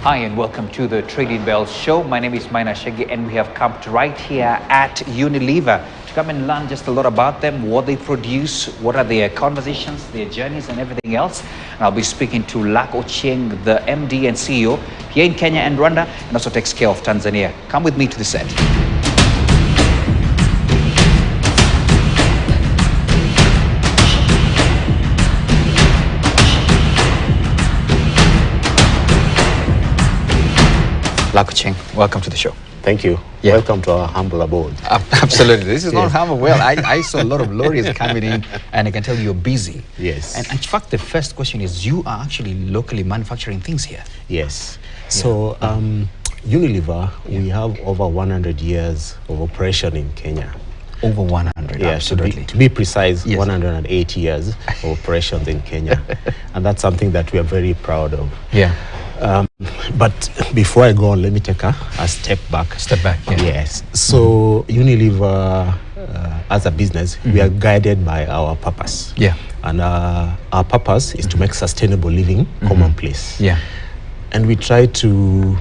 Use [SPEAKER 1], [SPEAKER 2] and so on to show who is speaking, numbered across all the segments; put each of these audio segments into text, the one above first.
[SPEAKER 1] Hi and welcome to the Trading Bell Show. My name is Maina Chege and we have camped right here at Unilever to come and learn just a lot about them, what they produce, what are their conversations, their journeys and everything else. And I'll be speaking to Ochieng, the MD and CEO here in Kenya and Rwanda, and also takes care of Tanzania. Come with me to the set. Ochieng, welcome to the show.
[SPEAKER 2] Thank you. Yeah. Welcome to our humble abode.
[SPEAKER 1] Absolutely. This is not humble. Well, I saw a lot of lorries coming in, and I can tell you're busy.
[SPEAKER 2] Yes.
[SPEAKER 1] And in fact, the first question is, you are actually locally manufacturing things here.
[SPEAKER 2] Yes. So, Unilever, we have over 100 years of operation in Kenya.
[SPEAKER 1] Over 100,
[SPEAKER 2] yeah,
[SPEAKER 1] absolutely.
[SPEAKER 2] To be precise, 108 years of operations in Kenya. And that's something that we are very proud of.
[SPEAKER 1] Yeah.
[SPEAKER 2] But before I go on, let me take a step back.
[SPEAKER 1] Step back, yeah.
[SPEAKER 2] Yes. So Unilever, as a business, we are guided by our purpose.
[SPEAKER 1] Yeah.
[SPEAKER 2] And our purpose is to make sustainable living commonplace.
[SPEAKER 1] Yeah.
[SPEAKER 2] And we try to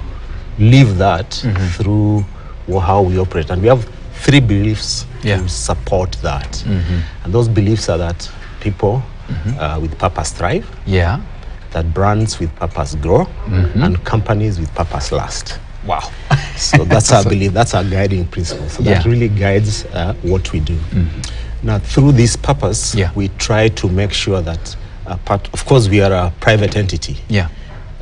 [SPEAKER 2] live that through how we operate. And we have 3 beliefs to support that. And those beliefs are that people with purpose thrive.
[SPEAKER 1] Yeah.
[SPEAKER 2] That brands with purpose grow, and companies with purpose last.
[SPEAKER 1] Wow.
[SPEAKER 2] So that's our belief, that's our guiding principle. So that really guides what we do. Now, through this purpose, we try to make sure that, of course, we are a private entity.
[SPEAKER 1] Yeah.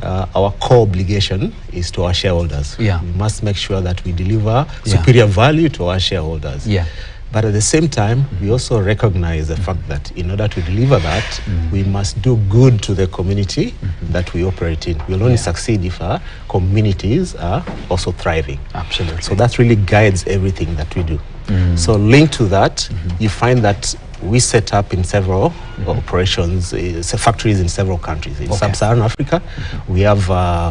[SPEAKER 2] Our core obligation is to our shareholders.
[SPEAKER 1] Yeah.
[SPEAKER 2] We must make sure that we deliver superior value to our shareholders.
[SPEAKER 1] Yeah.
[SPEAKER 2] But at the same time, we also recognize the fact that in order to deliver that, we must do good to the community that we operate in. We'll only succeed if our communities are also thriving.
[SPEAKER 1] Absolutely.
[SPEAKER 2] So that really guides everything that we do. So linked to that, you find that we set up in several operations, factories in several countries. In Sub-Saharan Africa, we have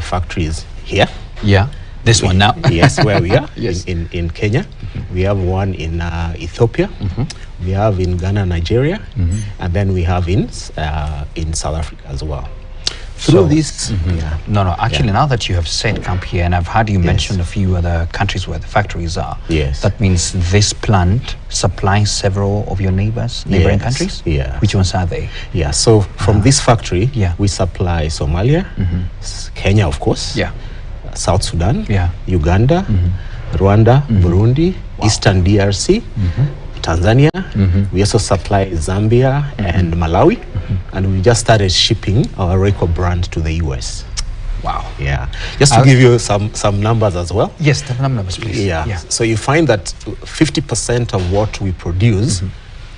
[SPEAKER 2] factories here.
[SPEAKER 1] Yeah. This one now?
[SPEAKER 2] Yes, where we are, in Kenya. We have one in Ethiopia. We have in Ghana, Nigeria. And then we have in South Africa as well. Through this...
[SPEAKER 1] Actually, now that you have said camp here, and I've heard you mention a few other countries where the factories are.
[SPEAKER 2] Yes.
[SPEAKER 1] That means this plant supplies several of your neighboring countries?
[SPEAKER 2] Yeah.
[SPEAKER 1] Which ones are they?
[SPEAKER 2] Yeah, so from this factory, we supply Somalia, Kenya, of course.
[SPEAKER 1] Yeah.
[SPEAKER 2] South Sudan, Uganda, Rwanda, Burundi, Eastern DRC, Tanzania. We also supply Zambia and Malawi. And we just started shipping our Royco brand to the US.
[SPEAKER 1] Wow.
[SPEAKER 2] Yeah. Just to give you some numbers as well.
[SPEAKER 1] Yes, the numbers, please.
[SPEAKER 2] Yeah. So you find that 50% of what we produce,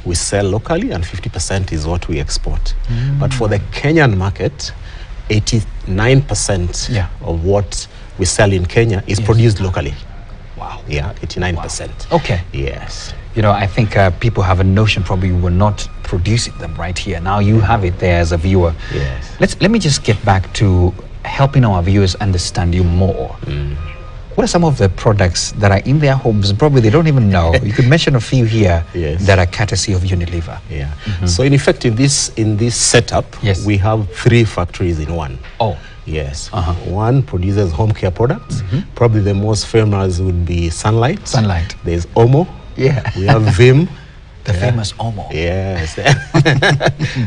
[SPEAKER 2] we sell locally, and 50% is what we export. But for the Kenyan market, 89% of what we sell in Kenya is produced locally.
[SPEAKER 1] Wow.
[SPEAKER 2] Yeah, 89%.
[SPEAKER 1] Wow. Okay.
[SPEAKER 2] Yes.
[SPEAKER 1] You know, I think people have a notion probably we're not producing them right here. Now you have it there as a viewer.
[SPEAKER 2] Yes.
[SPEAKER 1] Let me just get back to helping our viewers understand you more. What are some of the products that are in their homes? Probably they don't even know. You could mention a few here that are courtesy of Unilever.
[SPEAKER 2] Yeah. So in effect, in this setup, we have 3 factories in one.
[SPEAKER 1] Oh.
[SPEAKER 2] Yes. One produces home care products. Probably the most famous would be Sunlight.
[SPEAKER 1] Sunlight.
[SPEAKER 2] There's Omo.
[SPEAKER 1] Yeah.
[SPEAKER 2] We have Vim.
[SPEAKER 1] The famous Omo.
[SPEAKER 2] Yes.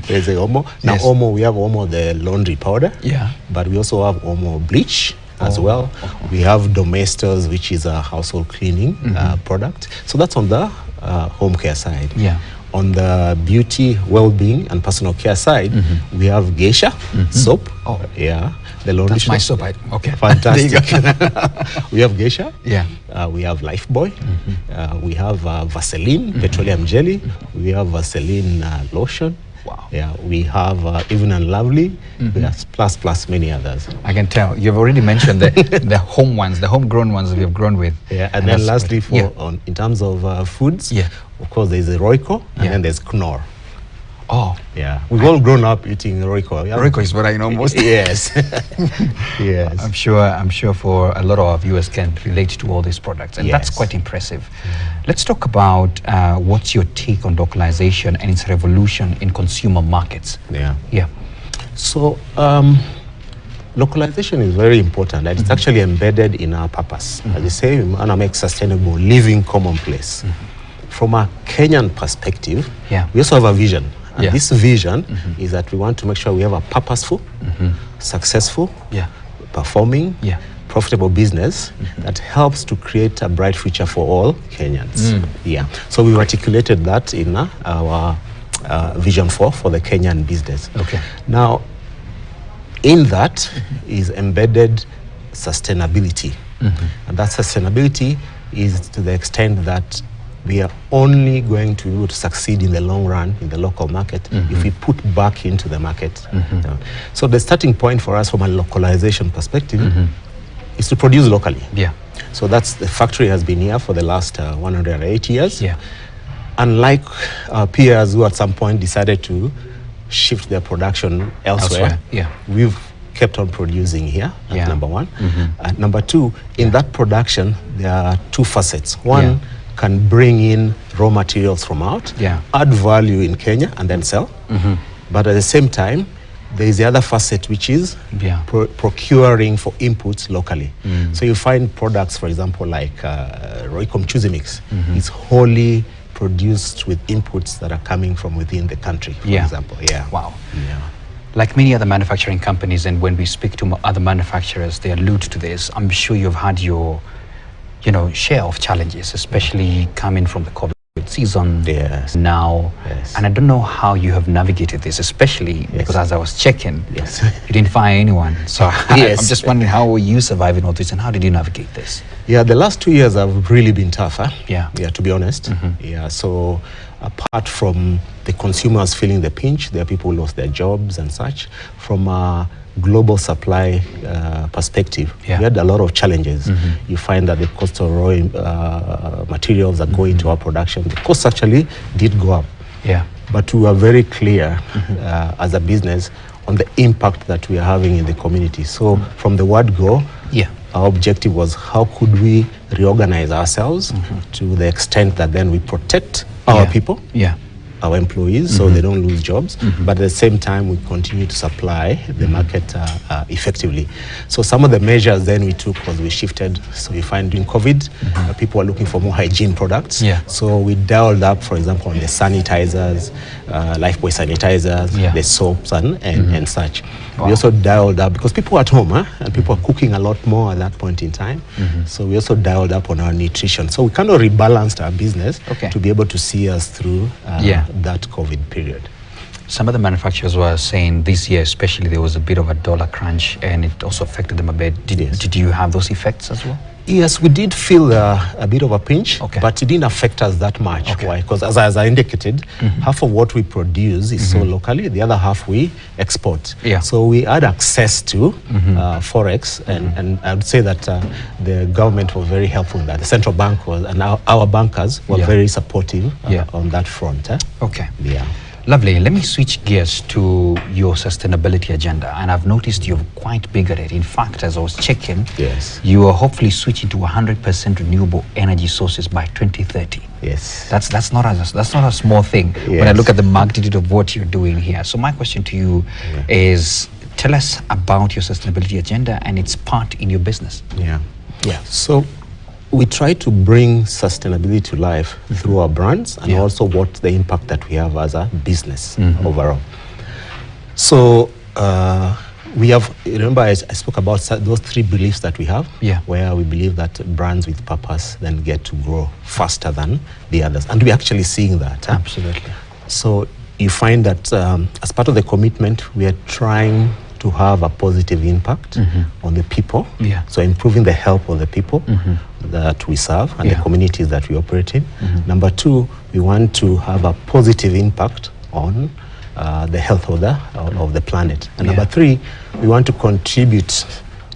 [SPEAKER 2] There's a Omo. Now Omo, we have Omo, the laundry powder.
[SPEAKER 1] Yeah.
[SPEAKER 2] But we also have Omo bleach as well. We have Domestos, which is a household cleaning product. So that's on the home care side.
[SPEAKER 1] Yeah.
[SPEAKER 2] On the beauty, well-being, and personal care side, we have Geisha soap. Oh, yeah. The laundry
[SPEAKER 1] That's my soap. Okay.
[SPEAKER 2] Fantastic. We have Geisha.
[SPEAKER 1] Yeah.
[SPEAKER 2] We have Lifebuoy. We have Vaseline, petroleum jelly. We have Vaseline lotion.
[SPEAKER 1] Wow.
[SPEAKER 2] Yeah, we have Even and Lovely, plus many others.
[SPEAKER 1] I can tell. You've already mentioned the home ones, the homegrown ones that we have grown with.
[SPEAKER 2] Yeah, and then lastly, in terms of foods, of course, there's the Royco, and then there's Knorr.
[SPEAKER 1] Oh.
[SPEAKER 2] Yeah. We've all grown up eating Royco. Yeah?
[SPEAKER 1] Royco is what I know most.
[SPEAKER 2] Yes. Yes.
[SPEAKER 1] I'm sure for a lot of our viewers can relate to all these products, and that's quite impressive. Let's talk about what's your take on localization and its revolution in consumer markets.
[SPEAKER 2] Yeah.
[SPEAKER 1] Yeah.
[SPEAKER 2] So Localization is very important, and it's actually embedded in our purpose. As you say, we want to make sustainable living commonplace. From a Kenyan perspective, we also have a vision. And this vision is that we want to make sure we have a purposeful, successful, performing, profitable business that helps to create a bright future for all Kenyans. So we articulated that in our vision for the Kenyan business. Now, in that is embedded sustainability. And that sustainability is to the extent that we are only going to be able to succeed in the long run in the local market if we put back into the market. So the starting point for us from a localization perspective is to produce locally. So that's the factory has been here for the last 108 years. Unlike our peers who at some point decided to shift their production elsewhere. We've kept on producing here, that's number one. Number two, in that production, there are two facets. One, can bring in raw materials from out, add value in Kenya and then sell. But at the same time, there is the other facet, which is procuring for inputs locally. So you find products, for example, like Royco Mchuzi Mix. It's wholly produced with inputs that are coming from within the country, for example.
[SPEAKER 1] Wow. Like many other manufacturing companies, and when we speak to other manufacturers, they allude to this. I'm sure you've had your share of challenges, especially coming from the COVID season now. And I don't know how you have navigated this, especially because as I was checking, you didn't find anyone. So I'm just wondering, how were you surviving all this and how did you navigate this?
[SPEAKER 2] The last 2 years have really been tough, to be honest. So apart from the consumers feeling the pinch, there are people who lost their jobs and such. From a global supply perspective, we had a lot of challenges. You find that the cost of raw materials that go into our production, the costs actually did go up. But we were very clear as a business on the impact that we are having in the community. So from the word go, our objective was how could we reorganize ourselves to the extent that then we protect our people, our employees, so they don't lose jobs, but at the same time we continue to supply the market effectively. So some of the measures then we took was we shifted. So you find during COVID, people are looking for more hygiene products. So we dialed up, for example, on the sanitizers, Lifebuoy sanitizers, the soaps and such. We also dialed up because people are at home and people are cooking a lot more at that point in time. So we also dialed up on our nutrition. So we kind of rebalanced our business to be able to see us through that COVID period.
[SPEAKER 1] Some of the manufacturers were saying this year especially there was a bit of a dollar crunch and it also affected them a bit. Did you have those effects as well?
[SPEAKER 2] Yes, we did feel a bit of a pinch, but it didn't affect us that much. Why? Because as I indicated, half of what we produce is sold locally, the other half we export. So we had access to Forex, and I would say that the government was very helpful in that. The central bank was, and our bankers were very supportive on that front.
[SPEAKER 1] Lovely. Let me switch gears to your sustainability agenda. And I've noticed you're quite big at it. In fact, as I was checking, you are hopefully switching to 100% renewable energy sources by 2030. That's not a small thing when I look at the magnitude of what you're doing here. So my question to you is, tell us about your sustainability agenda and its part in your business.
[SPEAKER 2] So we try to bring sustainability to life through our brands and also what the impact that we have as a business overall. So we have, remember I spoke about those three beliefs that we have, where we believe that brands with purpose then get to grow faster than the others. And we're actually seeing that.
[SPEAKER 1] Absolutely.
[SPEAKER 2] So you find that as part of the commitment, we are trying to have a positive impact on the people. So improving the health of the people that we serve and the communities that we operate in. Number two, we want to have a positive impact on the health of the planet. And number three, we want to contribute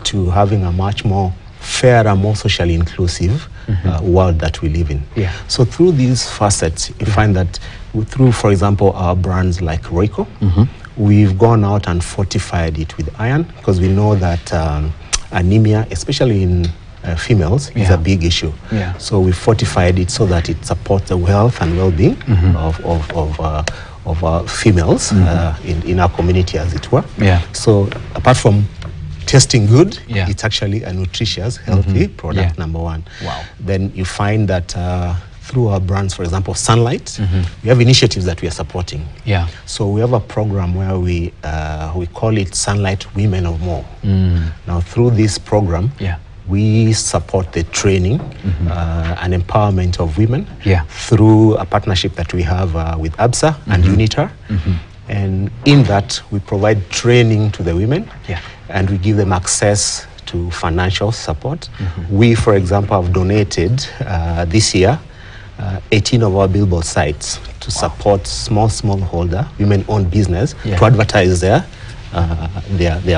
[SPEAKER 2] to having a much more fair and more socially inclusive world that we live in. So through these facets, you find that through, for example, our brands like Royco, we've gone out and fortified it with iron because we know that anemia, especially in females, is a big issue. So we fortified it so that it supports the health and well-being of females in our community, as it were. So apart from tasting good.
[SPEAKER 1] Yeah.
[SPEAKER 2] It's actually a nutritious, healthy product, number one.
[SPEAKER 1] Wow.
[SPEAKER 2] Then you find that through our brands, for example, Sunlight, we have initiatives that we are supporting.
[SPEAKER 1] Yeah.
[SPEAKER 2] So we have a program where we call it Sunlight Women of More. Now, through this program, we support the training and empowerment of women through a partnership that we have with ABSA and UNITAR. And in that, we provide training to the women, and we give them access to financial support. We, for example, have donated this year 18 of our billboard sites to support smallholder, women-owned business to advertise their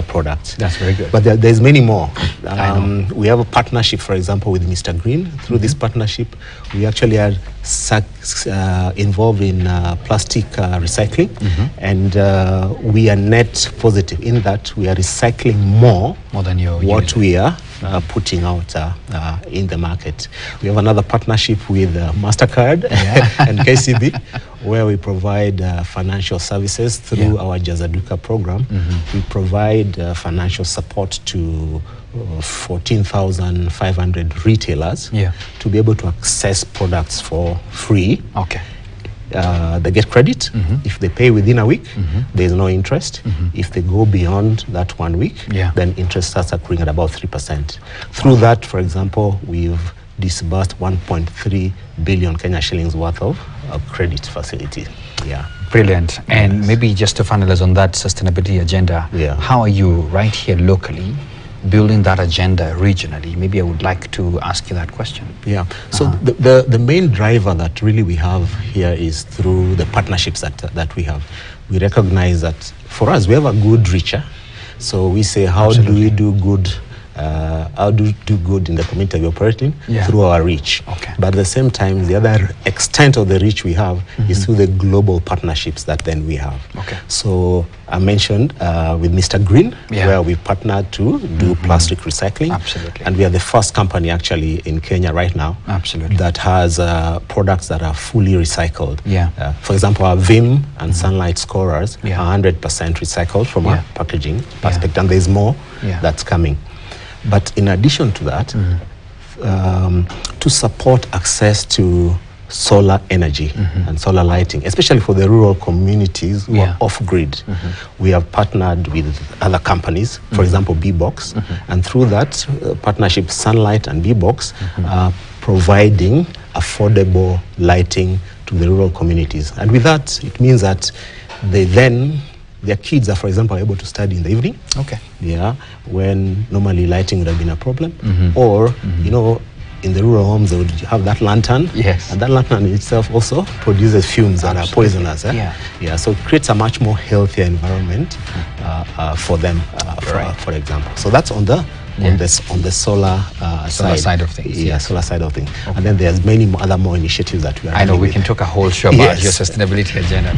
[SPEAKER 2] products.
[SPEAKER 1] That's very good.
[SPEAKER 2] But there's many more. We have a partnership, for example, with Mr. Green. Through this partnership, we actually are involved in plastic recycling, and we are net positive in that we are recycling more than what we are putting out in the market. We have another partnership with MasterCard and KCB, where we provide financial services through our Jazaduka program. We provide financial support to 14,500 retailers to be able to access products for free.
[SPEAKER 1] Okay.
[SPEAKER 2] They get credit. If they pay within a week, there's no interest. If they go beyond that 1 week, then interest starts accruing at about 3%. Through that, for example, we've disbursed 1.3 billion Kenya shillings worth of credit facility.
[SPEAKER 1] Brilliant. And maybe just to finalize on that sustainability agenda, how are you right here locally building that agenda regionally? Maybe I would like to ask you that question.
[SPEAKER 2] So the main driver that really we have here is through the partnerships that we have. We recognize that for us, we have a good reach. So we say, how do we do good? How do we do good in the community we operate in? Through our reach. But at the same time, the other extent of the reach we have is through the global partnerships that then we have. So I mentioned with Mr. Green, where we partnered to do plastic recycling. And we are the first company actually in Kenya right now that has products that are fully recycled. For example, our Vim and Sunlight scorers are 100% recycled from a packaging perspective, and there's more that's coming. But in addition to that, to support access to solar energy and solar lighting, especially for the rural communities who are off-grid, we have partnered with other companies, for example, B-Box, and through that partnership, Sunlight and B-Box are providing affordable lighting to the rural communities. And with that, it means that their kids are, for example, able to study in the evening. When normally lighting would have been a problem. Or, you know, in the rural homes, they would have that lantern. And that lantern in itself also produces fumes that are poisonous. So it creates a much more healthier environment for them, for example. So that's on the solar side
[SPEAKER 1] of things.
[SPEAKER 2] Solar side of things. And then there's many other more initiatives that we are
[SPEAKER 1] I know we can talk a whole show about your sustainability agenda.